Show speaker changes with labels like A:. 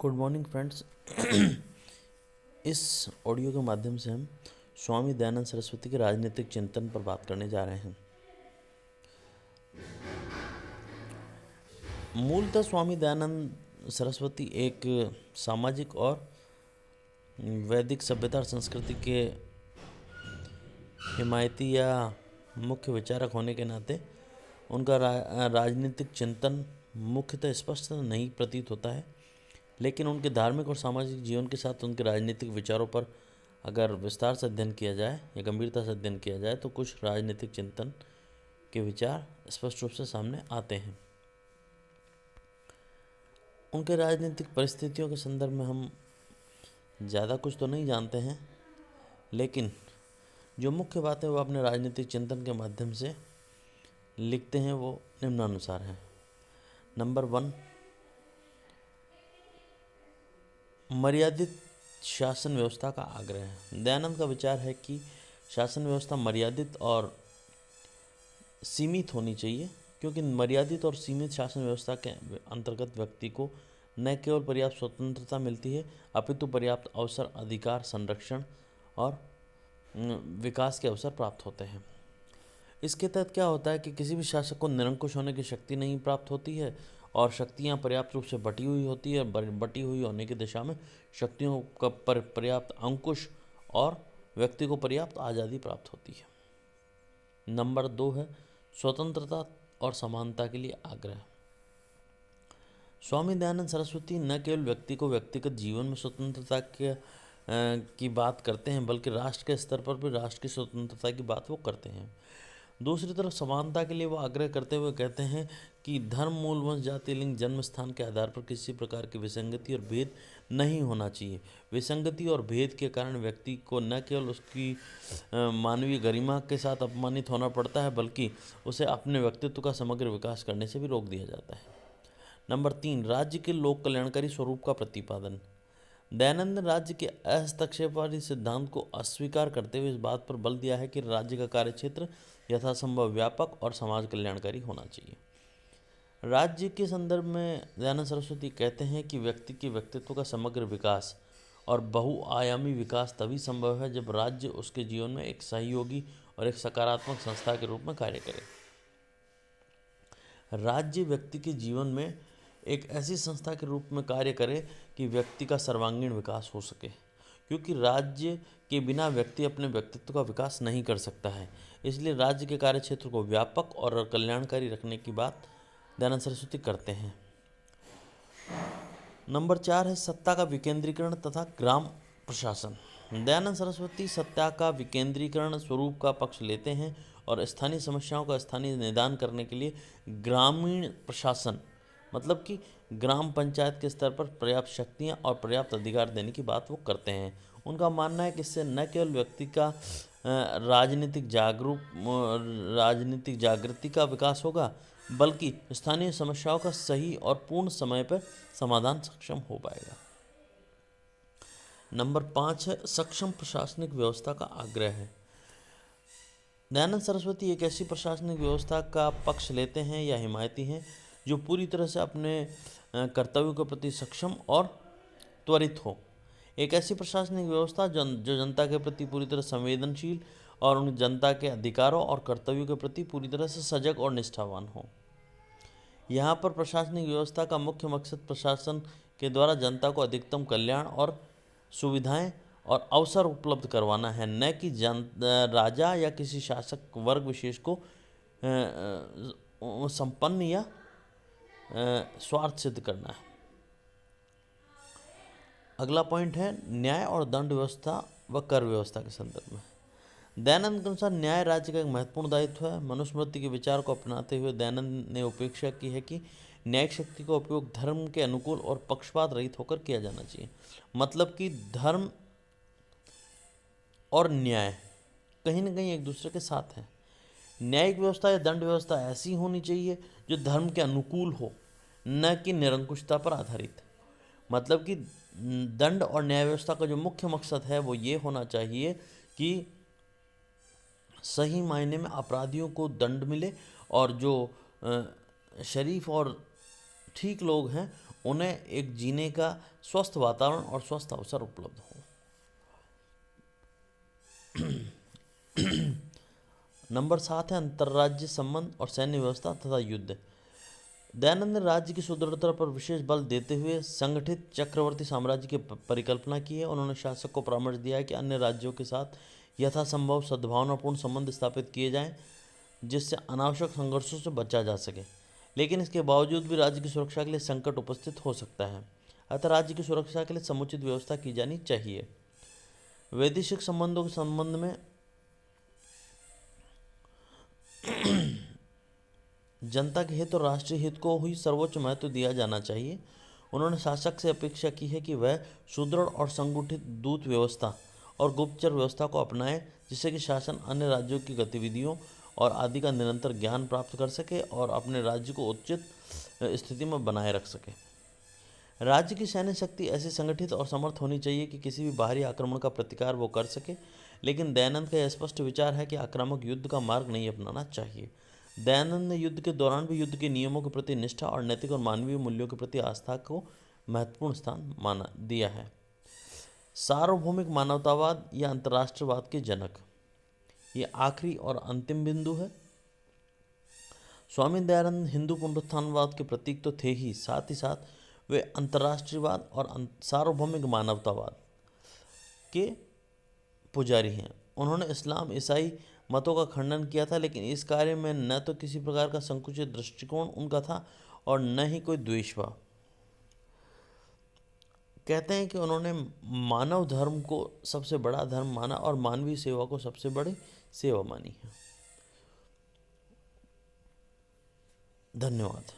A: Good morning friends. इस audio के माध्यम से हम स्वामी दयानंद सरस्वती के राजनीतिक चिंतन पर बात करने जा रहे हैं। मूलतः स्वामी दयानंद सरस्वती एक सामाजिक और वैदिक सभ्यता और संस्कृति के हिमायती या मुख्य विचारक होने के नाते उनका राजनीतिक चिंतन मुख्यतः स्पष्ट नहीं प्रतीत होता है, लेकिन उनके धार्मिक और सामाजिक जीवन के साथ उनके राजनीतिक विचारों पर अगर विस्तार से अध्ययन किया जाए या गंभीरता से अध्ययन किया जाए तो कुछ राजनीतिक चिंतन के विचार स्पष्ट रूप से सामने आते हैं। उनके राजनीतिक परिस्थितियों के संदर्भ में हम ज़्यादा कुछ तो नहीं जानते हैं, लेकिन जो मुख्य बात है वो अपने राजनीतिक चिंतन के माध्यम से लिखते हैं, वो निम्नानुसार है। नंबर 1, मर्यादित शासन व्यवस्था का आग्रह है। दयानंद का विचार है कि शासन व्यवस्था मर्यादित और सीमित होनी चाहिए, क्योंकि मर्यादित और सीमित शासन व्यवस्था के अंतर्गत व्यक्ति को न केवल पर्याप्त स्वतंत्रता मिलती है अपितु पर्याप्त अवसर, अधिकार, संरक्षण और विकास के अवसर प्राप्त होते हैं। इसके तहत क्या होता है कि किसी भी शासक को निरंकुश होने की शक्ति नहीं प्राप्त होती है और शक्तियाँ पर्याप्त रूप से बटी हुई होती है। बटी हुई होने की दिशा में शक्तियों का पर्याप्त अंकुश और व्यक्ति को पर्याप्त आज़ादी प्राप्त होती है। नंबर 2 है स्वतंत्रता और समानता के लिए आग्रह। स्वामी दयानंद सरस्वती न केवल व्यक्ति को व्यक्तिगत जीवन में स्वतंत्रता की बात करते हैं, बल्कि राष्ट्र के स्तर पर भी राष्ट्र की स्वतंत्रता की बात वो करते हैं। दूसरी तरफ समानता के लिए वो आग्रह करते हुए कहते हैं कि धर्म, मूल, वंश, जाति, लिंग, जन्म स्थान के आधार पर किसी प्रकार की विसंगति और भेद नहीं होना चाहिए। विसंगति और भेद के कारण व्यक्ति को न केवल उसकी मानवीय गरिमा के साथ अपमानित होना पड़ता है, बल्कि उसे अपने व्यक्तित्व का समग्र विकास करने से भी रोक दिया जाता है। नंबर 3, राज्य के लोक कल्याणकारी स्वरूप का प्रतिपादन। दयानंद ने राज्य के हस्तक्षेपवादी सिद्धांत को अस्वीकार करते हुए इस बात पर बल दिया है कि राज्य का कार्यक्षेत्र यथासंभव व्यापक और समाज कल्याणकारी होना चाहिए। राज्य के संदर्भ में दयानंद सरस्वती कहते हैं कि व्यक्ति के व्यक्तित्व का समग्र विकास और बहुआयामी विकास तभी संभव है जब राज्य उसके जीवन में एक सहयोगी और एक सकारात्मक संस्था के रूप में कार्य करे। राज्य व्यक्ति के जीवन में एक ऐसी संस्था के रूप में कार्य करे कि व्यक्ति का सर्वांगीण विकास हो सके, क्योंकि राज्य के बिना व्यक्ति अपने व्यक्तित्व का विकास नहीं कर सकता है। इसलिए राज्य के कार्यक्षेत्र को व्यापक और कल्याणकारी रखने की बात दयानंद सरस्वती करते हैं। नंबर 4 है सत्ता का विकेंद्रीकरण तथा ग्राम प्रशासन। दयानंद सरस्वती सत्ता का विकेंद्रीकरण स्वरूप का पक्ष लेते हैं और स्थानीय समस्याओं का स्थानीय निदान करने के लिए ग्रामीण प्रशासन, मतलब कि ग्राम पंचायत के स्तर पर पर्याप्त शक्तियाँ और पर्याप्त अधिकार देने की बात वो करते हैं। उनका मानना है कि इससे न केवल व्यक्ति का राजनीतिक जागृति का विकास होगा, बल्कि स्थानीय समस्याओं का सही और पूर्ण समय पर समाधान सक्षम हो पाएगा। नंबर 5 है सक्षम प्रशासनिक व्यवस्था का आग्रह है। दयानंद सरस्वती एक ऐसी प्रशासनिक व्यवस्था का पक्ष लेते हैं या हिमायती हैं जो पूरी तरह से अपने कर्तव्यों के प्रति सक्षम और त्वरित हो। एक ऐसी प्रशासनिक व्यवस्था जो जनता के प्रति पूरी तरह संवेदनशील और उन जनता के अधिकारों और कर्तव्यों के प्रति पूरी तरह से सजग और निष्ठावान हो। यहाँ पर प्रशासनिक व्यवस्था का मुख्य मकसद प्रशासन के द्वारा जनता को अधिकतम कल्याण और सुविधाएं और अवसर उपलब्ध करवाना है, न कि राजा या किसी शासक वर्ग विशेष को संपन्न या स्वार्थ सिद्ध करना है। अगला पॉइंट है न्याय और दंड व्यवस्था व कर व्यवस्था के संदर्भ में। दयानंद के अनुसार न्याय राज्य का एक महत्वपूर्ण दायित्व है। मनुस्मृति के विचार को अपनाते हुए दयानंद ने उपेक्षा की है कि न्यायिक शक्ति का उपयोग धर्म के अनुकूल और पक्षपात रहित होकर किया जाना चाहिए। मतलब कि धर्म और न्याय कहीं ना कहीं एक दूसरे के साथ है। न्यायिक व्यवस्था या दंड व्यवस्था ऐसी होनी चाहिए जो धर्म के अनुकूल हो, न कि निरंकुशता पर आधारित। मतलब कि दंड और न्याय व्यवस्था का जो मुख्य मकसद है वो ये होना चाहिए कि सही मायने में अपराधियों को दंड मिले और जो शरीफ और ठीक लोग हैं उन्हें एक जीने का स्वस्थ वातावरण और स्वस्थ अवसर उपलब्ध हो। नंबर 7 है अंतर्राज्य संबंध और सैन्य व्यवस्था तथा युद्ध। दयानंद ने राज्य की सुदृढ़ता पर विशेष बल देते हुए संगठित चक्रवर्ती साम्राज्य की परिकल्पना की है। उन्होंने शासक को परामर्श दिया है कि अन्य राज्यों के साथ यथासंभव सद्भावनापूर्ण संबंध स्थापित किए जाएं, जिससे अनावश्यक संघर्षों से बचा जा सके। लेकिन इसके बावजूद भी राज्य की सुरक्षा के लिए संकट उपस्थित हो सकता है, अतः राज्य की सुरक्षा के लिए समुचित व्यवस्था की जानी चाहिए। वैदेशिक संबंधों के संबंध में जनता के हित और राष्ट्रीय हित को ही सर्वोच्च महत्व दिया जाना चाहिए। उन्होंने शासक से अपेक्षा की है कि वह सुदृढ़ और संगठित दूत व्यवस्था और गुप्तचर व्यवस्था को अपनाए, जिससे कि शासन अन्य राज्यों की गतिविधियों और आदि का निरंतर ज्ञान प्राप्त कर सके और अपने राज्य को उचित स्थिति में बनाए रख सके। राज्य की सैन्य शक्ति ऐसी संगठित और समर्थ होनी चाहिए कि किसी भी बाहरी आक्रमण का प्रतिकार वो कर सके। लेकिन दयानंद का यह स्पष्ट विचार है कि आक्रामक युद्ध का मार्ग नहीं अपनाना चाहिए। दयानंद ने युद्ध के दौरान भी युद्ध के नियमों के प्रति निष्ठा और नैतिक और मानवीय मूल्यों के प्रति आस्था को महत्वपूर्ण स्थान माना दिया है। सार्वभौमिक मानवतावाद या अंतर्राष्ट्रवाद के जनक, ये आखिरी और अंतिम बिंदु है। स्वामी दयानंद हिंदू पुनरुत्थानवाद के प्रतीक तो थे ही साथ वे अंतर्राष्ट्रीयवाद और सार्वभौमिक मानवतावाद के पुजारी हैं। उन्होंने इस्लाम ईसाई मतों का खंडन किया था, लेकिन इस कार्य में न तो किसी प्रकार का संकुचित दृष्टिकोण उनका था और न ही कोई द्वेषभाव। कहते हैं कि उन्होंने मानव धर्म को सबसे बड़ा धर्म माना और मानवीय सेवा को सबसे बड़ी सेवा मानी है। धन्यवाद।